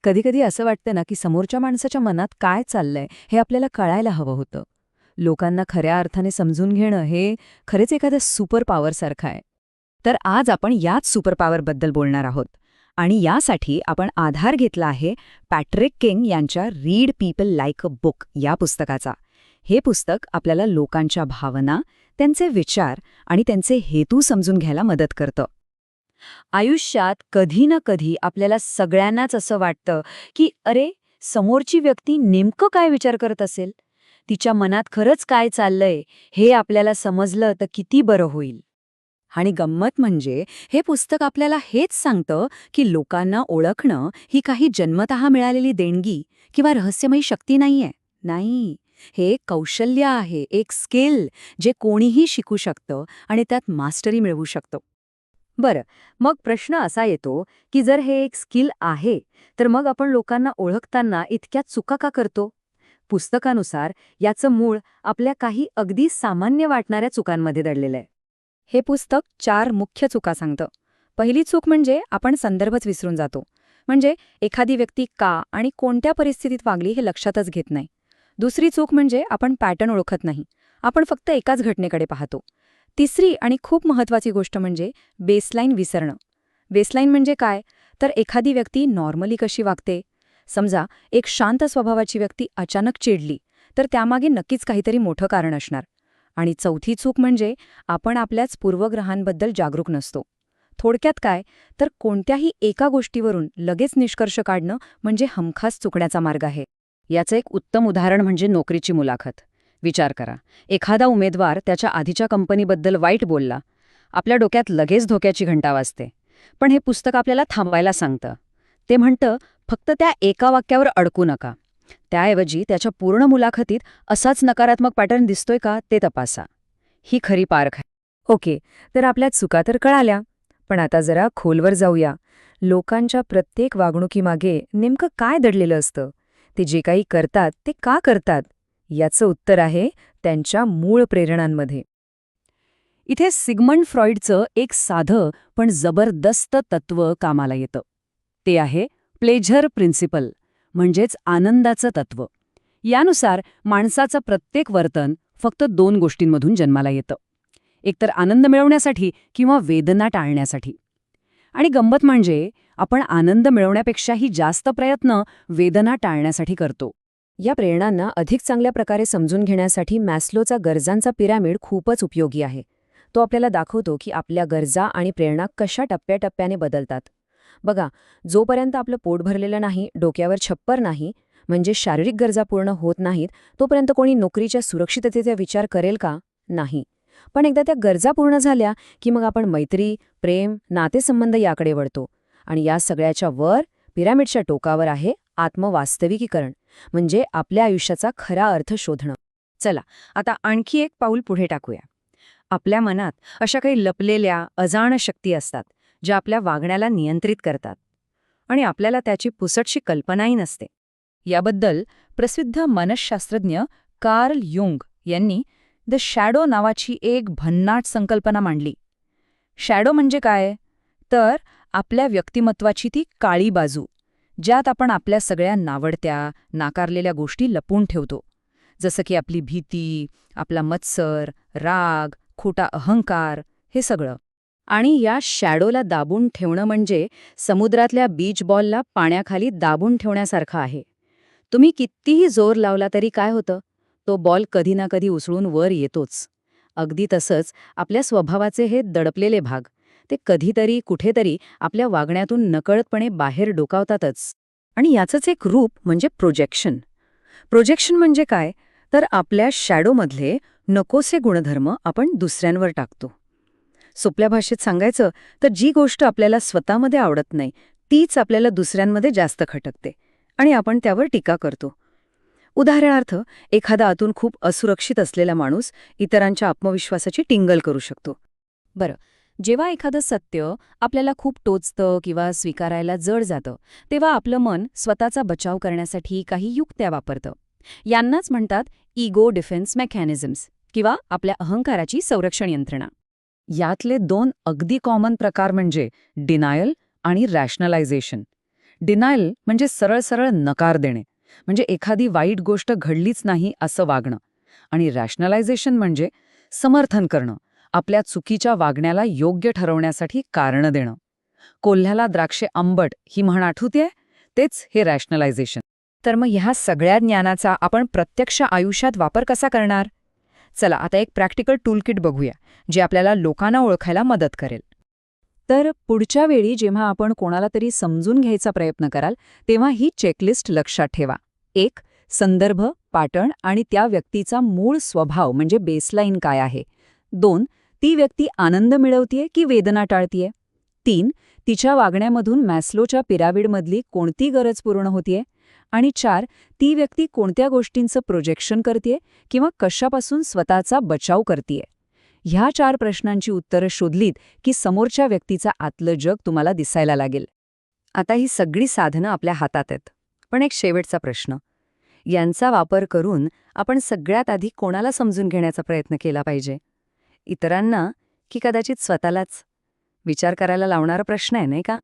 कधीकधी असं वाटतं ना की समोरच्या माणसाच्या मनात काय चाललंय हे आपल्याला कळायला हवं होतं. लोकांना खऱ्या अर्थाने समजून घेणं हे खरेच एखाद्या सुपर पॉवरसारखं आहे. तर आज आपण याच सुपर पॉवरबद्दल बोलणार आहोत. आणि यासाठी आपण आधार घेतला आहे पॅट्रिक किंग यांच्या read people like a book या पुस्तकाचा. हे पुस्तक आपल्याला लोकांच्या भावना, त्यांचे विचार आणि त्यांचे हेतू समजून घ्यायला मदत करतं. आयुष्यात कधी ना कधी आपल्याला सगळ्यांनाच असं वाटतं की अरे, समोरची व्यक्ती नेमकं काय विचार करत असेल, तिच्या मनात खरंच काय चाललंय हे आपल्याला समजलं तर किती बरं होईल. आणि गंमत म्हणजे हे पुस्तक आपल्याला हेच सांगतं की लोकांना ओळखणं ही काही जन्मतः मिळालेली देणगी किंवा रहस्यमयी शक्ती नाहीये. नाही, हे एक कौशल्य आहे, एक स्किल जे कोणीही शिकू शकतं आणि त्यात मास्टरी मिळवू शकतं. बरं, मग प्रश्न असा येतो की जर हे एक स्किल आहे, तर मग आपण लोकांना ओळखताना इतक्या चुका का करतो? पुस्तकानुसार याचं मूळ आपल्या काही अगदी सामान्य वाटणाऱ्या चुकांमध्ये दडलेलं आहे. हे पुस्तक 4 मुख्य चुका सांगतं. पहिली चूक म्हणजे आपण संदर्भच विसरून जातो. म्हणजे एखादी व्यक्ती का आणि कोणत्या परिस्थितीत वागली हे लक्षातच घेत नाही. दुसरी चूक म्हणजे आपण पॅटर्न ओळखत नाही. आपण फक्त एकाच घटनेकडे पाहतो. तिसरी आणि खूप महत्त्वाची गोष्ट म्हणजे बेसलाईन विसरणं. बेसलाईन म्हणजे काय? तर एखादी व्यक्ती नॉर्मली कशी वागते. समजा एक शांत स्वभावाची व्यक्ती अचानक चिडली, तर त्यामागे नक्कीच काहीतरी मोठं कारण असणार. आणि चौथी चूक म्हणजे आपण आपल्याच पूर्वग्रहांबद्दल जागरूक नसतो. थोडक्यात काय, तर कोणत्याही एका गोष्टीवरून लगेच निष्कर्ष काढणं म्हणजे हमखास चुकण्याचा मार्ग आहे. याचं एक उत्तम उदाहरण म्हणजे नोकरीची मुलाखत. विचार करा, एखादा उमेदवार त्याच्या आधीच्या कंपनीबद्दल वाईट बोलला. आपल्या डोक्यात लगेच धोक्याची घंटा वाजते. पण हे पुस्तक आपल्याला थांबायला सांगतं. ते म्हणतं, फक्त त्या एका वाक्यावर अडकू नका. त्याऐवजी त्याच्या पूर्ण मुलाखतीत असाच नकारात्मक पॅटर्न दिसतोय का ते तपासा. ही खरी पारख आहे. ओके, तर आपल्या चुका तर कळाल्या. पण आता जरा खोलवर जाऊया. लोकांच्या प्रत्येक वागणुकीमागे नेमकं काय दडलेलं असतं? ते जे काही करतात ते का करतात? याचं उत्तर आहे त्यांच्या मूळ प्रेरणांमध्ये. इथे सिग्मंड फ्रॉइडचं एक साधं पण जबरदस्त तत्त्व कामाला येतं. ते आहे प्लेझर प्रिन्सिपल, म्हणजेच आनंदाचं तत्त्व. यानुसार माणसाचं प्रत्येक वर्तन फक्त 2 गोष्टींमधून जन्माला येतं. एकतर आनंद मिळवण्यासाठी किंवा वेदना टाळण्यासाठी. आणि गंमत म्हणजे आपण आनंद मिळवण्यापेक्षाही जास्त प्रयत्न वेदना टाळण्यासाठी करतो. या प्रेरणांना अधिक चांगल्या प्रकारे समजून घेण्यासाठी मॅस्लोचा गरजांचा पिरॅमिड खूपच उपयोगी आहे. तो आपल्याला दाखवतो की आपल्या गरजा आणि प्रेरणा कशा टप्प्याटप्प्याने बदलतात. बघा, जोपर्यंत आपलं पोट भरलेलं नाही, डोक्यावर छप्पर नाही, म्हणजे शारीरिक गरजा पूर्ण होत नाहीत, तोपर्यंत कोणी नोकरीच्या सुरक्षिततेचा विचार करेल का? नाही. पण एकदा त्या गरजा पूर्ण झाल्या की मग आपण मैत्री, प्रेम, नातेसंबंध याकडे वळतो. आणि या सगळ्याच्या वर, पिरॅमिडच्या टोकावर आहे आत्मवास्तविकीकरण, म्हणजे आपल्या आयुष्याचा खरा अर्थ शोधणं. चला, आता आणखी एक पाऊल पुढे टाकूया. आपल्या मनात अशा काही लपलेल्या अजाण शक्ती असतात, ज्या आपल्या वागण्याला नियंत्रित करतात. आणि आपल्याला त्याची पुसटशी कल्पनाही नसते. याबद्दल प्रसिद्ध मनसशास्त्रज्ञ कार्ल युंग यांनी द शॅडो नावाची एक भन्नाट संकल्पना मांडली. शॅडो म्हणजे काय? तर आपल्या व्यक्तिमत्वाची ती काळी बाजू, ज्यात आपण आपल्या सगळ्या नावडत्या, नाकारलेल्या गोष्टी लपून ठेवतो. जसं की आपली भीती, आपला मत्सर, राग, खोटा अहंकार, हे सगळं. आणि या शॅडोला दाबून ठेवणं म्हणजे समुद्रातल्या बीच बॉलला पाण्याखाली दाबून ठेवण्यासारखं आहे. तुम्ही कितीही जोर लावला तरी काय होतं? तो बॉल कधी ना कधी उसळून वर येतोच. अगदी तसंच आपल्या स्वभावाचे हे दडपलेले भाग, ते कधीतरी कुठेतरी आपल्या वागण्यातून नकळतपणे बाहेर डोकावतातच. आणि याचंच एक रूप म्हणजे प्रोजेक्शन. प्रोजेक्शन म्हणजे काय? तर आपल्या शॅडोमधले नकोसे गुणधर्म आपण दुसऱ्यांवर टाकतो. सोप्या भाषेत सांगायचं तर जी गोष्ट आपल्याला स्वतःमध्ये आवडत नाही, तीच आपल्याला दुसऱ्यांमध्ये जास्त खटकते आणि आपण त्यावर टीका करतो. उदाहरणार्थ, एखादा आतून खूप असुरक्षित असलेला माणूस इतरांच्या आत्मविश्वासाची टिंगल करू शकतो. बरं, जेव्हा एखादं सत्य आपल्याला खूप टोचतं किंवा स्वीकारायला जड जातं, तेव्हा आपलं मन स्वतःचा बचाव करण्यासाठी काही युक्त्या वापरतं. यांनाच म्हणतात इगो डिफेन्स मेकॅनिझम्स किंवा आपल्या अहंकाराची संरक्षण यंत्रणा. यातले 2 अगदी कॉमन प्रकार म्हणजे डिनायल आणि रॅशनलायझेशन. डिनायल म्हणजे सरळ सरळ नकार देणे, म्हणजे एखादी वाईट गोष्ट घडलीच नाही असं वागणं. आणि रॅशनलायझेशन म्हणजे समर्थन करणं, आपल्या चुकीच्या वागण्याला योग्य ठरवण्यासाठी कारणं देणं. कोल्ह्याला द्राक्षे आंबट ही म्हण आठवतेय? तेच हे रॅशनलायझेशन. तर मग ह्या सगळ्या ज्ञानाचा आपण प्रत्यक्ष आयुष्यात वापर कसा करणार? चला आता एक प्रॅक्टिकल टूलकिट बघूया, जे आपल्याला लोकांना ओळखायला मदत करेल. तर पुढच्या वेळी जेव्हा आपण कोणाला तरी समजून घ्यायचा प्रयत्न कराल, तेव्हा ही चेकलिस्ट लक्षात ठेवा. 1. संदर्भ, पॅटर्न आणि त्या व्यक्तीचा मूळ स्वभाव म्हणजे बेसलाईन काय आहे. 2. ती व्यक्ती आनंद मिळवतीये की वेदना टाळतीये. 3. तिच्या वागण्यामधून मॅस्लोच्या पिरामिडमधली कोणती गरज पूर्ण होतीये. आणि 4. ती व्यक्ती कोणत्या गोष्टींचं प्रोजेक्शन करतीये किंवा कशापासून स्वतःचा बचाव करतीये. ह्या 4 प्रश्नांची उत्तरं शोधलीत की समोरच्या व्यक्तीचं आतलं जग तुम्हाला दिसायला लागेल. आता ही सगळी साधनं आपल्या हातात आहेत. पण एक शेवटचा प्रश्न. यांचा वापर करून आपण सगळ्यात आधी कोणाला समजून घेण्याचा प्रयत्न केला पाहिजे? इतरांना की कदाचित स्वतःलाच? विचार करायला लावणारा प्रश्न आहे, नाही का?